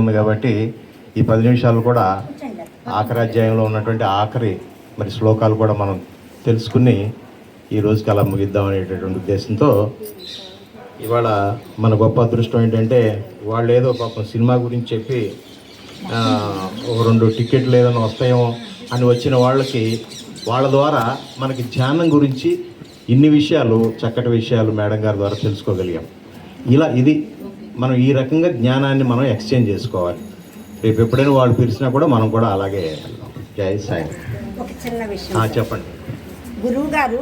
ఉంది కాబట్టి ఈ 10 నిమిషాలు కూడా ఆఖరి అధ్యాయంలో ఉన్నటువంటి ఆఖరి మరి శ్లోకాలు కూడా మనం తెలుసుకుని ఈ రోజుకి అలా ముగిద్దాం అనేటటువంటి ఉద్దేశంతో ఇవాళ మన గొప్ప అదృష్టం ఏంటంటే వాళ్ళు ఏదో పాపం సినిమా గురించి చెప్పి ఒక 2 టికెట్లు ఏదైనా వస్తాయేమో అని వచ్చిన వాళ్ళకి వాళ్ళ ద్వారా మనకి ధ్యానం గురించి ఇన్ని విషయాలు చక్కటి విషయాలు మేడం గారి ద్వారా తెలుసుకోగలిగాం. ఇది మనం ఈ రకంగా జ్ఞానాన్ని మనం ఎక్స్చేంజ్ చేసుకోవాలి. రేపు ఎప్పుడైనా వాళ్ళు పిలిచినా కూడా మనం కూడా అలాగే జై సాయి. ఒక చిన్న విషయం చెప్పండి. గురువు గారు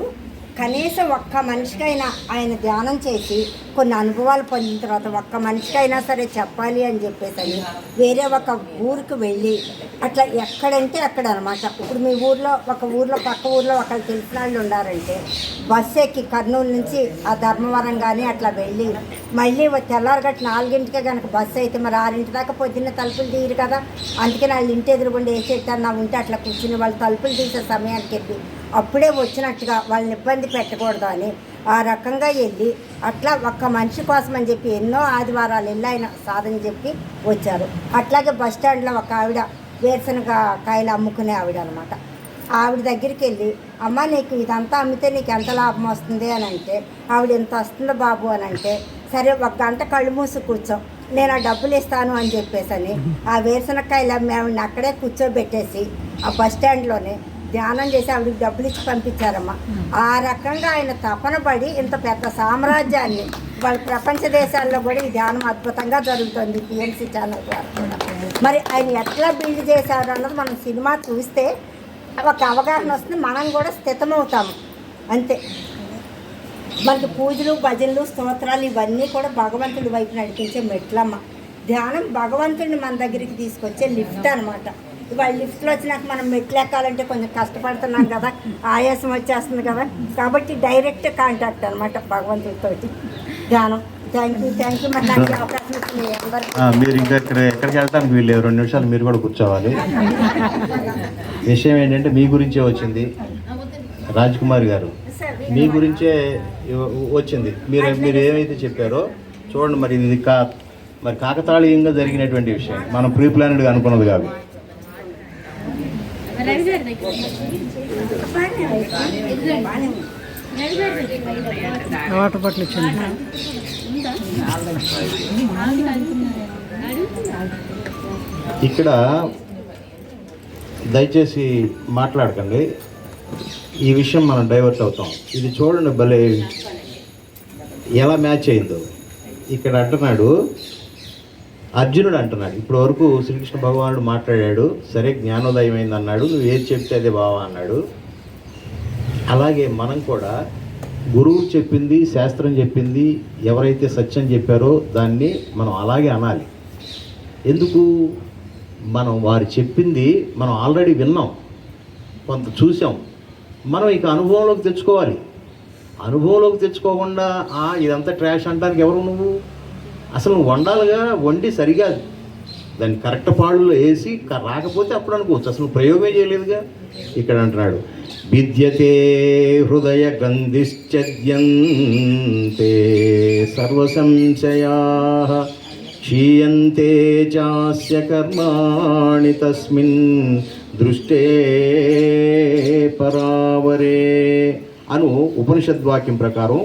కనీసం ఒక్క మనిషికైనా ఆయన ధ్యానం చేసి కొన్ని అనుభవాలు పొందిన తర్వాత ఒక్క మనిషికైనా సరే చెప్పాలి అని చెప్పేసి వేరే ఒక ఊరికి వెళ్ళి అట్లా ఎక్కడంటే అక్కడ అనమాట. ఇప్పుడు మీ ఊర్లో పక్క ఊర్లో ఒకళ్ళు తెలిసిన వాళ్ళు ఉన్నారంటే బస్సు ఎక్కి కర్నూలు నుంచి ఆ ధర్మవరం కానీ అట్లా వెళ్ళి మళ్ళీ తెల్లారగట్టు 4 కనుక బస్సు అయితే మరి 6 దాకా పొద్దున్న తలుపులు తీయరు కదా. అందుకని వాళ్ళు ఇంటి ఎదురుగుండా వేసేటన్నా ఉంటే అట్లా కూర్చుని వాళ్ళు తలుపులు తీసే సమయానికి వెళ్ళి అప్పుడే వచ్చినట్టుగా వాళ్ళని ఇబ్బంది పెట్టకూడదు అని ఆ రకంగా వెళ్ళి అట్లా ఒక్క మనిషి కోసం అని చెప్పి ఎన్నో ఆదివారాలు వెళ్ళి ఆయన సాధన చెప్పి వచ్చారు. అట్లాగే బస్ స్టాండ్లో ఒక ఆవిడ వేరుశనగ కాయలు అమ్ముకునే ఆవిడ అనమాట. ఆవిడ దగ్గరికి వెళ్ళి అమ్మ నీకు ఇదంతా అమ్మితే నీకు ఎంత లాభం వస్తుంది అని అంటే ఆవిడ ఎంత వస్తుందో బాబు అని అంటే సరే 1 గంట కళ్ళు మూసి కూర్చో నేను ఆ డబ్బులు ఇస్తాను అని చెప్పేసి ఆ వేరుశనగకాయలు అమ్మి ఆవిడని అక్కడే కూర్చోబెట్టేసి ఆ బస్ స్టాండ్లోనే ధ్యానం చేసి ఆవిడకి డబ్బులు ఇచ్చి పంపించారమ్మా. ఆ రకంగా ఆయన తపన పడి ఇంత పెద్ద సామ్రాజ్యాన్ని వాళ్ళ ప్రపంచ దేశాల్లో కూడా ఈ ధ్యానం అద్భుతంగా జరుగుతుంది టీఎంసీ ఛానల్ ద్వారా కూడా. మరి ఆయన ఎట్లా బిల్డ్ చేశారు అన్నది మనం సినిమా చూస్తే ఒక అవగాహన వస్తుంది, మనం కూడా స్థితమవుతాము అంతే. మనకి పూజలు భజనలు స్తోత్రాలు ఇవన్నీ కూడా భగవంతుడి వైపు నడిపించే మెట్లమ్మ. ధ్యానం భగవంతుడిని మన దగ్గరికి తీసుకొచ్చే లిఫ్ట్ అనమాట. ఇవాళ లిఫ్ట్లో వచ్చినాక మనం మెట్లు ఎక్కాలంటే కొంచెం కష్టపడుతున్నాం కదా, ఆయాసం వచ్చేస్తుంది కదా, కాబట్టి డైరెక్ట్ కాంటాక్ట్ అనమాట భగవంతుడితో ధ్యానం. Thank you. మరి నాకు అవకాశం ఇచ్చింది అందరికీ. మీరు ఇంకా ఎక్కడికి వెళ్ళడానికి వీళ్ళు 2 నిమిషాలు మీరు కూడా కూర్చోవాలి. విషయం ఏంటంటే మీ గురించే వచ్చింది, రాజ్ కుమార్ గారు మీ గురించే వచ్చింది. మీరు ఏమైతే చెప్పారో చూడండి. మరి ఇది మరి కాకతాళీయంగా జరిగినటువంటి విషయం, మనం ప్రీ ప్లానెడ్గా అనుకున్నది కాదు. వాటర్ బాటిల్ ఇచ్చింది. ఇక్కడ దయచేసి మాట్లాడకండి, ఈ విషయం మనం డైవర్ట్ అవుతాం. ఇది చూడండి భలే ఎలా మ్యాచ్ అయిందో. ఇక్కడ అంటున్నాడు అర్జునుడు అంటున్నాడు, ఇప్పటి వరకు శ్రీకృష్ణ భగవానుడు మాట్లాడాడు, సరే జ్ఞానోదయం అయింది అన్నాడు, నువ్వు ఏది చెప్తే అదే బావా అన్నాడు. అలాగే మనం కూడా గురువు చెప్పింది, శాస్త్రం చెప్పింది, ఎవరైతే సత్యం చెప్పారో దాన్ని మనం అలాగే అనాలి. ఎందుకు? మనం వారు చెప్పింది మనం ఆల్రెడీ విన్నాం, కొంత చూసాం, మనం ఇక అనుభవంలోకి తెచ్చుకోవాలి. అనుభవంలోకి తెచ్చుకోకుండా ఇదంతా ట్రాష్ అంటానికి ఎవరు నువ్వు? అసలు నువ్వు వండాలిగా, వండి సరిగా దాన్ని కరెక్ట్ పాడులో వేసి రాకపోతే అప్పుడు అనుకోవచ్చు, అసలు ప్రయోగమే చేయలేదుగా. ఇక్కడ అంటున్నాడు విద్యతే హృదయ గంధిశ్చద్యంతే సర్వసంశయా క్షీయంతే చాస్య కర్మాణి తస్మిన్ దృష్టే పరావరే అను ఉపనిషద్వాక్యం ప్రకారం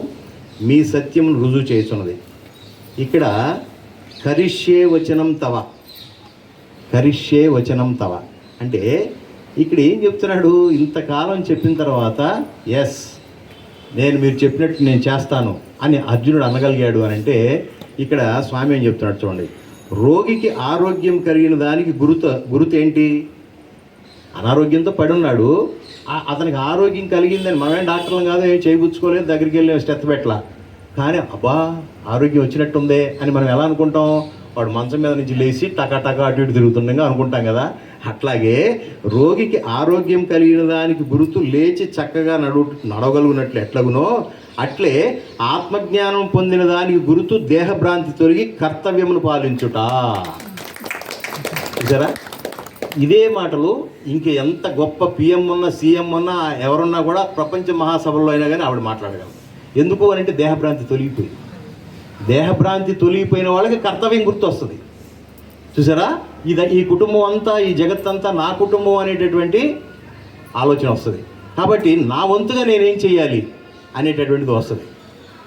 మీ సత్యం రుజువు చేస్తున్నది. ఇక్కడ కరిష్యే వచనం తవ అంటే ఇక్కడ ఏం చెప్తున్నాడు? ఇంతకాలం చెప్పిన తర్వాత ఎస్ మీరు చెప్పినట్టు నేను చేస్తాను అని అర్జునుడు అనగలిగాడు అని అంటే ఇక్కడ స్వామి ఏం చెప్తున్నాడు చూడండి. రోగికి ఆరోగ్యం కలిగిన దానికి గురుత ఏంటి? అనారోగ్యంతో పడి ఉన్నాడు, అతనికి ఆరోగ్యం కలిగిందని మనమేం డాక్టర్లు కాదు, ఏం చేయబుచ్చుకోలేదు, దగ్గరికి వెళ్ళి స్టెత్ పెట్టలా, కానీ అబ్బా ఆరోగ్యం వచ్చినట్టుందే అని మనం ఎలా అనుకుంటాం? వాడు మంచం మీద నుంచి లేచి టకా అటు ఇటు తిరుగుతుండగా అనుకుంటాం కదా. అట్లాగే రోగికి ఆరోగ్యం కలిగిన దానికి గురుతు లేచి చక్కగా నడవగలుగునట్లు ఎట్లాగునో అట్లే ఆత్మజ్ఞానం పొందిన దానికి గురుతు దేహభ్రాంతి తొలగి కర్తవ్యమును పాలించుట. సరే, ఇదే మాటలు ఇంక ఎంత గొప్ప పిఎం ఉన్నా సీఎం ఉన్నా ఎవరున్నా కూడా ప్రపంచ మహాసభల్లో అయినా కానీ ఆవిడ మాట్లాడగలరు. ఎందుకు అని అంటే దేహభ్రాంతి తొలగిపోయిన వాళ్ళకి కర్తవ్యం గుర్తు వస్తుంది. చూసారా, ఈ కుటుంబం అంతా, ఈ జగత్తంతా నా కుటుంబం అనేటటువంటి ఆలోచన వస్తుంది. కాబట్టి నా వంతుగా నేనేం చేయాలి అనేటటువంటిది వస్తుంది.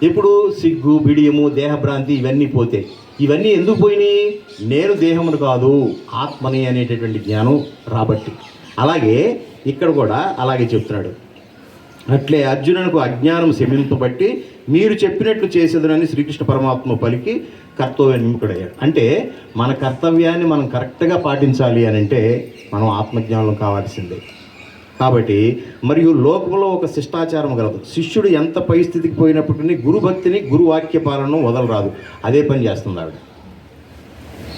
ఇప్పుడు సిగ్గు, బిడియము, దేహభ్రాంతి ఇవన్నీ పోతే, ఇవన్నీ ఎందుకు పోయినాయి? నేను దేహమును కాదు ఆత్మని అనేటటువంటి జ్ఞానం రాబట్టి. అలాగే ఇక్కడ కూడా అలాగే చెప్తున్నాడు. అట్లే అర్జునునికి అజ్ఞానం శమింపబట్టి మీరు చెప్పినట్లు చేసేదనని శ్రీకృష్ణ పరమాత్మ పలికి కర్తవ్య నిముఖుడయ్యాడు. అంటే మన కర్తవ్యాన్ని మనం కరెక్ట్గా పాటించాలి అని అంటే మనం ఆత్మజ్ఞానం కావాల్సిందే. కాబట్టి మరియు లోకంలో ఒక శిష్టాచారం కలదు. శిష్యుడు ఎంత పై స్థితికి పోయినప్పటికీ గురుభక్తిని, గురువాక్య పాలనను వదలరాదు. అదే పని చేస్తుంది ఆవిడ.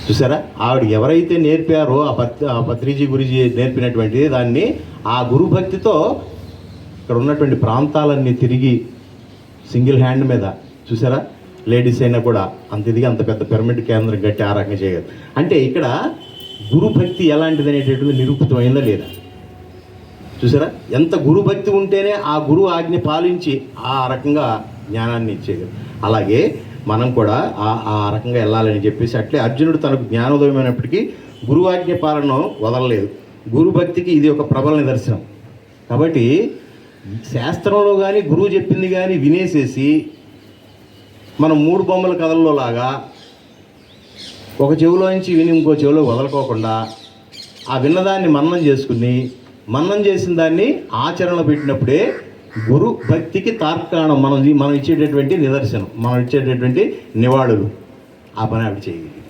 చూసారా, ఆవిడ ఎవరైతే నేర్పారో ఆ పత్రిజీ గురించి నేర్పినటువంటి దాన్ని ఆ గురుభక్తితో ఇక్కడ ఉన్నటువంటి ప్రాంతాలన్నీ తిరిగి సింగిల్ హ్యాండ్ మీద, చూసారా, లేడీస్ అయినా కూడా అంత ఇదిగా అంత పెద్ద పిరమిడ్ కేంద్రం కట్టి ఆ రకంగా చేయదు. అంటే ఇక్కడ గురుభక్తి ఎలాంటిది అనేటటువంటి నిరూపితమైందా లేదా? చూసారా, ఎంత గురుభక్తి ఉంటేనే ఆ గురువు ఆజ్ఞ పాలించి ఆ రకంగా జ్ఞానాన్ని ఇచ్చేది. అలాగే మనం కూడా ఆ రకంగా వెళ్ళాలని చెప్పేసి, అట్లే అర్జునుడు తనకు జ్ఞానోదయమైనప్పటికీ గురువాజ్ఞ పాలన వదలలేదు. గురుభక్తికి ఇది ఒక ప్రబల నిదర్శనం. కాబట్టి శాస్త్రంలో కానీ గురువు చెప్పింది కానీ వినేసేసి మనం 3 బొమ్మల కథల్లో లాగా ఒక చెవిలోంచి విని ఇంకో చెవిలో వదలుకోకుండా ఆ విన్నదాన్ని మననం చేసుకుని, మననం చేసిన దాన్ని ఆచరణలో పెట్టినప్పుడే గురు భక్తికి తార్కాణం మనం ఇచ్చేటటువంటి నిదర్శనం, మనం ఇచ్చేటటువంటి నివాళులు. ఆ పని ఆవిడ చేయగలిగింది.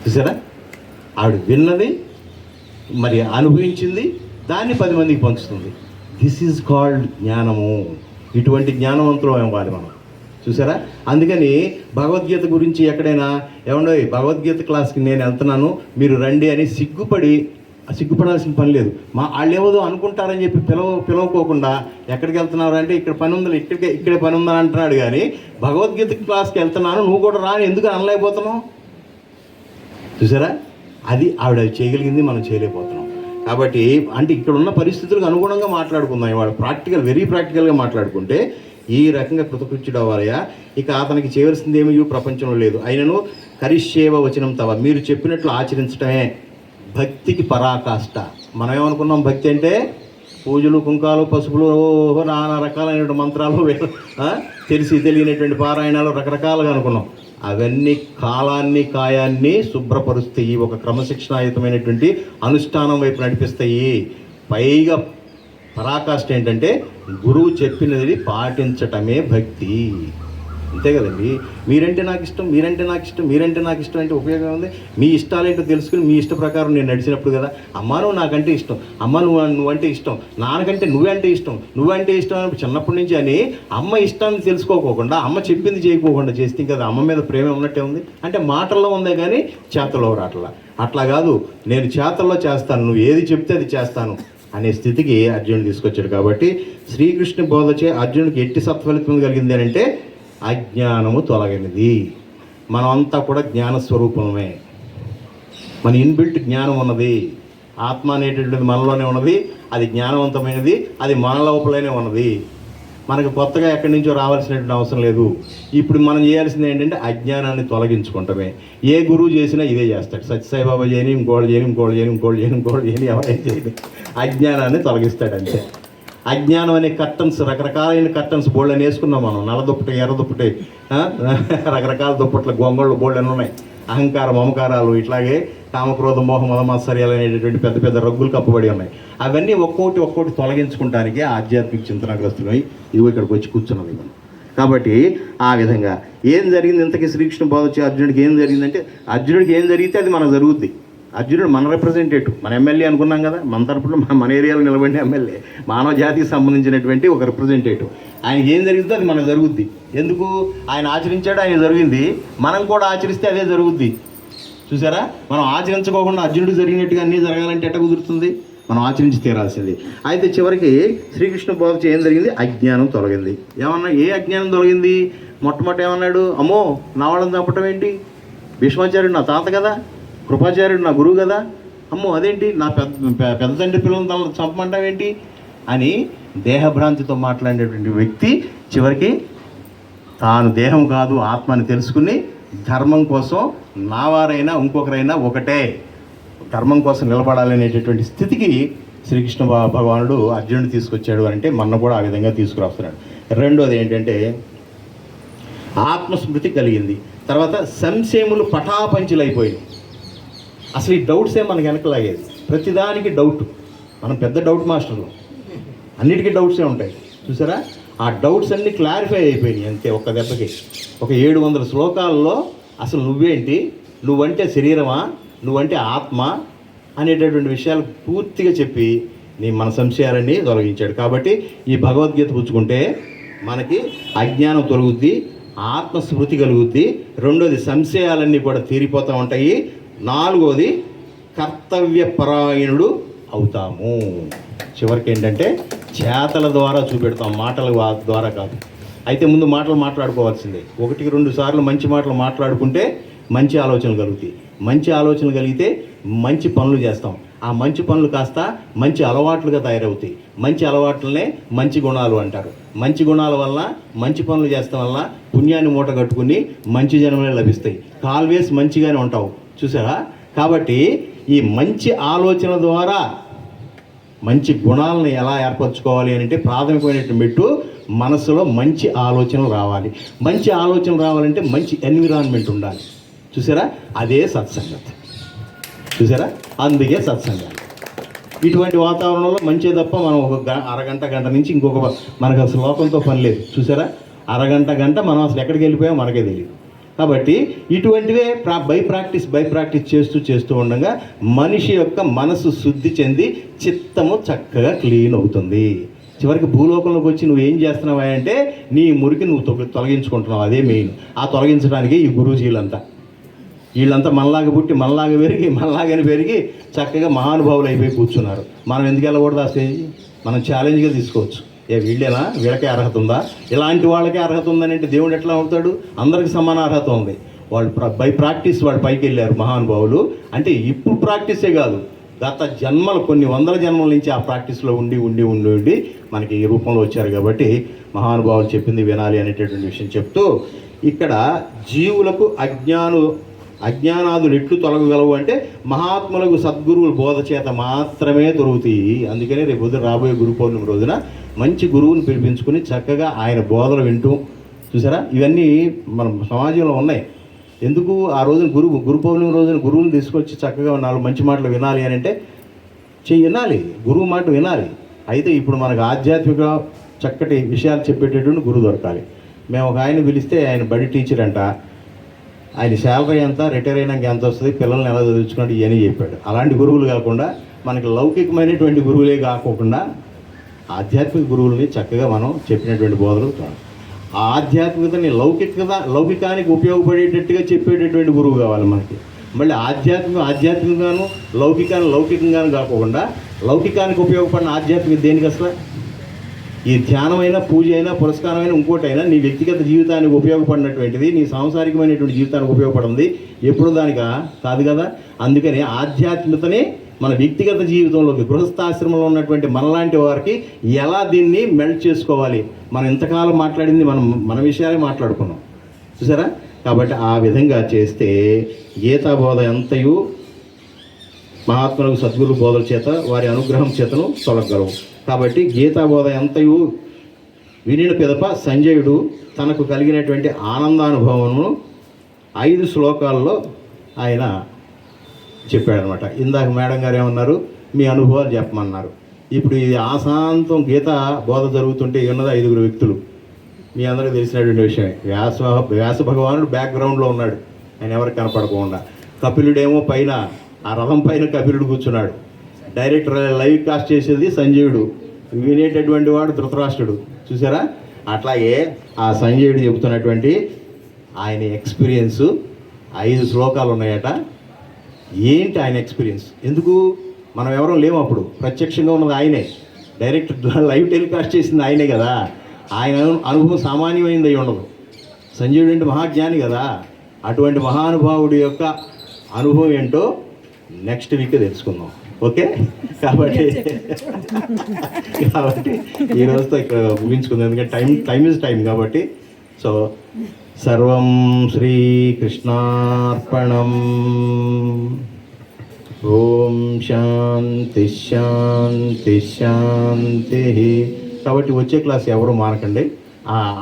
చూసారా, ఆవిడ విన్నది మరి అనుభవించింది, దాన్ని 10 మందికి పంచుతుంది. దిస్ ఈజ్ కాల్డ్ జ్ఞానము. ఇటువంటి జ్ఞానవంతులు అవ్వాలి మనం. చూసారా, అందుకని భగవద్గీత గురించి ఎక్కడైనా ఏమండో భగవద్గీత క్లాస్కి నేను వెళ్తున్నాను మీరు రండి అని సిగ్గుపడాల్సిన పని లేదు. వాళ్ళు ఏమో అనుకుంటారని చెప్పి పిలవకోకుండా ఎక్కడికి వెళ్తున్నారు అంటే ఇక్కడ పని ఉంది, ఇక్కడే పని ఉందని అంటున్నాడు. కానీ భగవద్గీత క్లాస్కి వెళ్తున్నాను నువ్వు కూడా రాని ఎందుకు అనలేకపోతున్నావు? చూసారా, అది ఆవిడ చేయగలిగింది, మనం చేయలేకపోతున్నాం. కాబట్టి అంటే ఇక్కడ ఉన్న పరిస్థితులకు అనుగుణంగా మాట్లాడుకుందాం. ఇవాళ వెరీ ప్రాక్టికల్గా మాట్లాడుకుంటే ఈ రకంగా కృతకృత్యుడు అవ్వాలయ్యా. ఇక అతనికి చేయవలసింది ఏమీ ప్రపంచంలో లేదు. అయినను కరిష్యేవ వచనం తవ, మీరు చెప్పినట్లు ఆచరించడమే భక్తికి పరాకాష్ట. మనం ఏమనుకున్నాం భక్తి అంటే పూజలు, కుంకాలు, పసుపులు, నానా రకాలైన మంత్రాలు, తెలిసి తెలియనటువంటి పారాయణాలు రకరకాలుగా అనుకున్నాం. అవన్నీ కాలాన్ని, కాయాన్ని శుభ్రపరుస్తాయి, ఒక క్రమశిక్షణాయుతమైనటువంటి అనుష్ఠానం వైపు నడిపిస్తాయి. పైగా పరాకాష్ట ఏంటంటే గురువు చెప్పినది పాటించటమే భక్తి. అంతే కదండి. మీరంటే నాకు ఇష్టం, మీరంటే నాకు ఇష్టం, మీరంటే నాకు ఇష్టం అంటే ఉపయోగం ఉంది. మీ ఇష్టాలేంటో తెలుసుకుని మీ ఇష్ట ప్రకారం నేను నడిచినప్పుడు కదా. అమ్మ నువ్వు నాకంటే ఇష్టం, అమ్మ నువ్వంటే ఇష్టం, నాన్నకంటే నువ్వంటే ఇష్టం అని చిన్నప్పటి నుంచి అని అమ్మ ఇష్టాన్ని తెలుసుకోకుండా, అమ్మ చెప్పింది చేయకోకుండా చేస్తే కదా అమ్మ మీద ప్రేమ ఉన్నట్టే ఉంది. అంటే మాటల్లో ఉందే కానీ చేతల్లో రావట్లా. అట్లా కాదు, నేను చేతల్లో చేస్తాను, నువ్వు ఏది చెప్తే అది చేస్తాను అనే స్థితికి అర్జునుడు తీసుకొచ్చాడు. కాబట్టి శ్రీకృష్ణ బోధచే అర్జునుడికి ఎట్టి సత్ఫలితం కలిగింది అని అంటే అజ్ఞానము తొలగినది. మనమంతా కూడా జ్ఞానస్వరూపమే. మన ఇన్బిల్ట్ జ్ఞానం ఉన్నది. ఆత్మ అనేటటువంటిది మనలోనే ఉన్నది. అది జ్ఞానవంతమైనది. అది మన లోపలనే ఉన్నది. మనకు కొత్తగా ఎక్కడి నుంచో రావాల్సినటువంటి అవసరం లేదు. ఇప్పుడు మనం చేయాల్సింది ఏంటంటే అజ్ఞానాన్ని తొలగించుకుంటామే. ఏ గురువు చేసినా ఇదే చేస్తాడు. సత్యసాయిబాబా చేయని, ఇంకోళ్ళు చేయని ఎవరైనా చేయని అజ్ఞానాన్ని తొలగిస్తాడు అంతే. అజ్ఞానం అనే కర్టన్స్, రకరకాలైన కర్టన్స్ బోళ్ళని వేసుకున్నాం మనం. నల్ల దుప్పటి, ఎర్ర దుప్పటి, రకరకాల దుప్పట్లు, గొంగళ్ళు బోళ్ళని ఉన్నాయి. అహంకారం, మమకారాలు, ఇట్లాగే కామక్రోధ మోహ మదమాత్సర్యాలు అనేటటువంటి పెద్ద పెద్ద రగ్గులు కప్పబడి ఉన్నాయి. అవన్నీ ఒక్కొక్కటి తొలగించుకుంటానికే ఆధ్యాత్మిక చింతనాగ్రస్తులై ఇవి ఇక్కడికి వచ్చి కూర్చున్నది మనం. కాబట్టి ఆ విధంగా ఏం జరిగింది ఇంతకీ శ్రీకృష్ణ బోధ వచ్చి అర్జునుడికి ఏం జరిగిందంటే, అర్జునుడికి ఏం జరిగితే అది మనకు జరుగుద్ది. అర్జునుడు మన రిప్రజెంటేటివ్, మన ఎమ్మెల్యే అనుకున్నాం కదా. మన తరపున మన ఏరియాలో నిలబడిన ఎమ్మెల్యే, మానవ జాతికి సంబంధించినటువంటి ఒక రిప్రజెంటేటివ్. ఆయనకి ఏం జరిగిందో అది మనకు జరుగుద్ది. ఎందుకు? ఆయన ఆచరించాడు, ఆయన జరిగింది. మనం కూడా ఆచరిస్తే అదే జరుగుద్ది. చూసారా, మనం ఆచరించుకోకుండా అర్జునుడికి జరిగినట్టుగా అన్నీ జరగాలంటే ఎట్ట కుదురుతుంది? మనం ఆచరించి తీరాల్సింది. అయితే చివరికి శ్రీకృష్ణ బోధ ఏం జరిగింది? అజ్ఞానం తొలగింది. ఏమన్నా ఏ అజ్ఞానం తొలగింది? మొట్టమొదటి ఏమన్నాడు? అమ్మో నా వాళ్ళని చంపటం ఏంటి? భీష్మాచార్యుడు నా తాత కదా, కృపాచార్యుడు నా గురువు కదా, అమ్మో అదేంటి నా పెద్ద తండ్రి పిల్లలను చంపమంటావేంటి అని దేహభ్రాంతితో మాట్లాడేటువంటి వ్యక్తి చివరికి తాను దేహం కాదు ఆత్మని తెలుసుకుని ధర్మం కోసం నా వారైనా ఇంకొకరైనా ఒకటే, ధర్మం కోసం నిలబడాలనేటటువంటి స్థితికి శ్రీకృష్ణ భగవానుడు అర్జునుడు తీసుకొచ్చాడు అంటే మన కూడా ఆ విధంగా తీసుకురాస్తున్నాడు. రెండోది ఏంటంటే ఆత్మస్మృతి కలిగింది. తర్వాత సంశయములు పటాపంచులైపోయినాయి. అసలు ఈ డౌట్సే మనకు వెనకలాగేది, ప్రతిదానికి డౌట్. మనం పెద్ద డౌట్ మాస్టర్లు, అన్నిటికీ డౌట్సే ఉంటాయి చూసారా. ఆ డౌట్స్ అన్నీ క్లారిఫై అయిపోయినాయి అంతే ఒక్క దెబ్బకి. ఒక 700 శ్లోకాల్లో అసలు నువ్వేంటి, నువ్వంటే శరీరమా, నువ్వంటే ఆత్మ అనేటటువంటి విషయాలు పూర్తిగా చెప్పి మన సంశయాలన్నీ తొలగించాడు. కాబట్టి ఈ భగవద్గీత పుచ్చుకుంటే మనకి అజ్ఞానం తొలగుద్ది, ఆత్మస్మృతి కలుగుద్ది. రెండోది సంశయాలన్నీ కూడా తీరిపోతూ ఉంటాయి. నాలుగోది కర్తవ్యపరాయణుడు అవుతాము. చివరికి ఏంటంటే చేతల ద్వారా చూపెడతాం, మాటల ద్వారా కాదు. అయితే ముందు మాటలు మాట్లాడుకోవాల్సిందే. 1-2 సార్లు మంచి మాటలు మాట్లాడుకుంటే మంచి ఆలోచనలు కలుగుతాయి. మంచి ఆలోచనలు కలిగితే మంచి పనులు చేస్తాం. ఆ మంచి పనులు కాస్త మంచి అలవాట్లుగా తయారవుతాయి. మంచి అలవాట్లనే మంచి గుణాలు అంటారు. మంచి గుణాల వల్ల మంచి పనులు చేస్తాం వల్ల పుణ్యాన్ని మూట కట్టుకుని మంచి జన్మలే లభిస్తాయి. ఆల్వేస్ మంచిగానే ఉంటావు చూసారా. కాబట్టి ఈ మంచి ఆలోచన ద్వారా మంచి గుణాలను ఎలా ఏర్పరచుకోవాలి అని అంటే ప్రాథమికమైనటువంటి మెట్టు మనసులో మంచి ఆలోచనలు రావాలి. మంచి ఆలోచనలు రావాలంటే మంచి ఎన్విరాన్మెంట్ ఉండాలి చూసారా. అదే సత్సంగత చూసారా. అందుకే సత్సంగాలు. ఇటువంటి వాతావరణంలో మంచి తప్ప మనం ఒక అరగంట గంట నుంచి ఇంకొక మనకు అసలు లోకంతో పని లేదు చూసారా. అరగంట మనం అసలు ఎక్కడికి వెళ్ళిపోయామో మనకే తెలియదు. కాబట్టి ఇటువంటివే బై ప్రాక్టీస్ చేస్తూ ఉండగా మనిషి యొక్క మనసు శుద్ధి చెంది చిత్తము చక్కగా క్లీన్ అవుతుంది. చివరికి భూలోకంలోకి వచ్చి నువ్వు ఏం చేస్తున్నావా అంటే నీ మురికి నువ్వు తొలగించుకుంటున్నావు. అదే మెయిన్. ఆ తొలగించడానికి ఈ గురూజీలంతా వీళ్ళంతా మనలాగా పుట్టి మనలాగని పెరిగి చక్కగా మహానుభావులు అయిపోయి కూర్చున్నారు. మనం ఎందుకు వెళ్ళకూడదు ఆ స్టేజ్? మనం ఛాలెంజ్గా తీసుకోవచ్చు. వీళ్ళేనా, వీళ్ళకే అర్హత ఉందా, ఇలాంటి వాళ్ళకే అర్హత ఉందని అంటే దేవుడు ఎట్లా అవుతాడు? అందరికి సమాన అర్హత ఉంది. వాళ్ళు బై ప్రాక్టీస్ వాళ్ళు పైకి వెళ్ళారు మహానుభావులు. అంటే ఇప్పుడు ప్రాక్టీసే కాదు, గత జన్మలు కొన్ని 100 జన్మల నుంచి ఆ ప్రాక్టీస్లో ఉండి మనకి ఈ రూపంలో వచ్చారు. కాబట్టి మహానుభావులు చెప్పింది వినాలి అనేటటువంటి విషయం చెప్తూ ఇక్కడ జీవులకు అజ్ఞానాదులు ఎట్లు తొలగగలవు అంటే మహాత్ములకు సద్గురువుల బోధ చేత మాత్రమే దొరుకుతాయి. అందుకనే రేపు రాబోయే గురు పౌర్ణమి రోజున మంచి గురువుని పిలిపించుకుని చక్కగా ఆయన బోధలు వింటూ చూసారా. ఇవన్నీ మన సమాజంలో ఉన్నాయి. ఎందుకు ఆ రోజున గురు పౌర్ణమి రోజున గురువుని తీసుకొచ్చి చక్కగా 4 మంచి మాటలు వినాలి అని అంటే వినాలి, గురువు మాట వినాలి. అయితే ఇప్పుడు మనకు ఆధ్యాత్మిక చక్కటి విషయాలు చెప్పేటటువంటి గురువు దొరకాలి. మేము ఒక ఆయన పిలిస్తే ఆయన బడి టీచర్ అంట, ఆయన శాలరీ ఎంత, రిటైర్ అయినాక ఎంత వస్తుంది, పిల్లల్ని ఎలా చదివించుకున్నాడు ఇవన్నీ చెప్పాడు. అలాంటి గురువులు కాకుండా మనకి లౌకికమైనటువంటి గురువులే కాకుండా ఆధ్యాత్మిక గురువులని చక్కగా మనం చెప్పినటువంటి బోధలు ఆ ఆధ్యాత్మికతని లౌకికానికి ఉపయోగపడేటట్టుగా చెప్పేటటువంటి గురువు కావాలి మనకి. మళ్ళీ ఆధ్యాత్మికంగాను లౌకికంగాను కాకుండా లౌకికానికి ఉపయోగపడిన ఆధ్యాత్మిక దేనికి అసలు? ఈ ధ్యానమైనా, పూజ అయినా, పురస్కారమైనా, ఇంకోటైనా నీ వ్యక్తిగత జీవితానికి ఉపయోగపడినటువంటిది, నీ సాంసారికమైనటువంటి జీవితానికి ఉపయోగపడింది ఎప్పుడు దానికా కాదు కదా. అందుకని ఆధ్యాత్మికతని మన వ్యక్తిగత జీవితంలోకి, గృహస్థాశ్రమంలో ఉన్నటువంటి మనలాంటి వారికి ఎలా దీన్ని మెల్ట్ చేసుకోవాలి, మనం ఇంతకాలం మాట్లాడింది మన విషయాలే మాట్లాడుకున్నాం చూసారా. కాబట్టి ఆ విధంగా చేస్తే గీతాబోధ ఎంతయు మహాత్ములకు సద్గురు బోధల చేత వారి అనుగ్రహం చేతను తొలగలవు. కాబట్టి గీతాబోధ ఎంతయు వినిన పిదప సంజయుడు తనకు కలిగినటువంటి ఆనందానుభవమును 5 శ్లోకాల్లో ఆయన చెప్పాడనమాట. ఇందాక మేడం గారు ఏమన్నారు, మీ అనుభవాలు చెప్పమన్నారు. ఇప్పుడు ఇది ఆశాంతం గీత బోధ జరుగుతుంటే ఉన్నది 5 వ్యక్తులు. మీ అందరికీ తెలిసినటువంటి విషయమే. వ్యాస భగవానుడు బ్యాక్గ్రౌండ్లో ఉన్నాడు, ఆయన ఎవరికి కనపడకుండా. కపిలుడేమో పైన, ఆ రథం పైన కపిలుడు కూర్చున్నాడు. డైరెక్ట్ లైవ్ కాస్ట్ చేసేది సంజయుడు, వినేటటువంటి వాడు ధృతరాష్ట్రుడు చూసారా. అట్లాగే ఆ సంజయుడు చెబుతున్నటువంటి ఆయన ఎక్స్పీరియన్స్ 5 శ్లోకాలు ఉన్నాయట. ఏంటి ఆయన ఎక్స్పీరియన్స్? ఎందుకు మనం ఎవరో లేము, అప్పుడు ప్రత్యక్షంగా ఉన్నది ఆయనే, డైరెక్ట్ లైవ్ టెలికాస్ట్ చేసింది ఆయనే కదా. ఆయన అనుభవం సామాన్యమైంది అయి ఉండదు. సంజయుడు అంటే మహాజ్ఞాని కదా. అటువంటి మహానుభావుడి యొక్క అనుభవం ఏంటో నెక్స్ట్ వీక్ తెలుసుకుందాం. ఓకే, కాబట్టి ఈ రోజుతో ఇక్కడ ముగించుకుందాం. ఎందుకంటే టైం ఇస్ టైం కాబట్టి. సో సర్వం శ్రీకృష్ణార్పణం. ఓం శాంతి శాంతి శాంతి. కాబట్టి వచ్చే క్లాస్ ఎవరు మానకండి,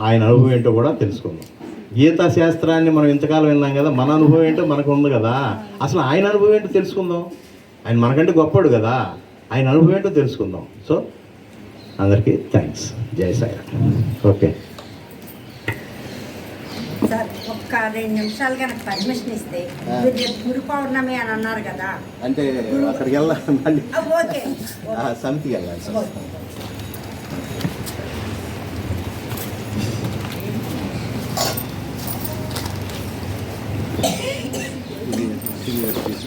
ఆయన అనుభవం ఏంటో కూడా తెలుసుకుందాం. గీతా శాస్త్రాన్ని మనం ఇంతకాలం విన్నాం కదా, మన అనుభవం ఏంటో మనకు ఉంది కదా, అసలు ఆయన అనుభవం ఏంటో తెలుసుకుందాం. ఆయన మనకంటే గొప్పడు కదా, ఆయన అనుభవం ఏంటో తెలుసుకుందాం. సో అందరికీ థ్యాంక్స్. జై సాయిరామ్. ఓకే సార్, ఒక్క 2 నిమిషాలు కనుక పర్మిషన్ ఇస్తే, మీరు రేపు గురు పౌర్ణమి అని అన్నారు కదా, అంటే అక్కడికి వెళ్ళాలి, మళ్ళీ ఓకే సమితికి వెళ్ళాలి సార్.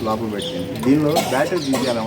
లోపల పెట్టండి. దీనిలో బ్యాటరీ తీసేయాలి.